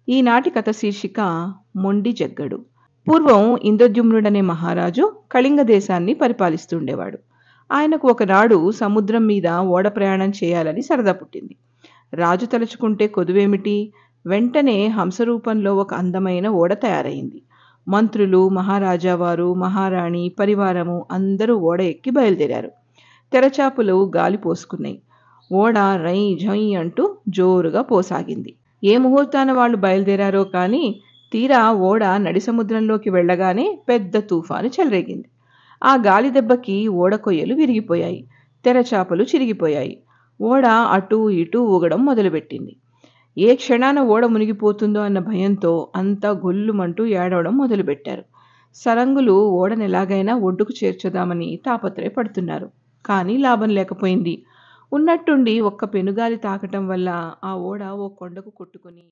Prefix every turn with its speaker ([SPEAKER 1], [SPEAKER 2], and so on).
[SPEAKER 1] ఈనాటి కథ శీర్షిక మొండి జగ్గడు. పూర్వం ఇంద్రద్యుమ్నుడనే మహారాజు కళింగ దేశాన్ని పరిపాలిస్తుండేవాడు. ఆయనకు ఒకనాడు సముద్రం మీద ఓడ ప్రయాణం చేయాలని సరదా పుట్టింది. రాజు తలుచుకుంటే కొదువేమిటి? వెంటనే హంసరూపంలో ఒక అందమైన ఓడ తయారైంది. మంత్రులు, మహారాజావారు, మహారాణి, పరివారము అందరూ ఓడ ఎక్కి బయలుదేరారు. తెరచాపులు గాలి పోసుకున్నాయి. ఓడ రై ఝై అంటూ జోరుగా పోసాగింది. ఏ ముహూర్తాన వాళ్ళు బయలుదేరారో కానీ తీరా ఓడ నడి సముద్రంలోకి వెళ్ళగానే పెద్ద తుఫాను చెలరేగింది. ఆ గాలి దెబ్బకి ఓడ కొయ్యలు విరిగిపోయాయి. తెరచాపలు చిరిగిపోయాయి. ఓడ అటూ ఇటూ ఊగడం మొదలుపెట్టింది. ఏ క్షణాన ఓడ మునిగిపోతుందో అన్న భయంతో అంతా గొల్లుమంటూ ఏడవడం మొదలుపెట్టారు. సరంగులు ఓడను ఎలాగైనా ఒడ్డుకు చేర్చుదామని తాపత్రయపడుతున్నారు. కానీ లాభం లేకపోయింది. ఉన్నట్టుండి ఒక్క పెనుగాలి తాకటం వల్ల ఆ ఓడ ఓ కొండకు కొట్టుకుని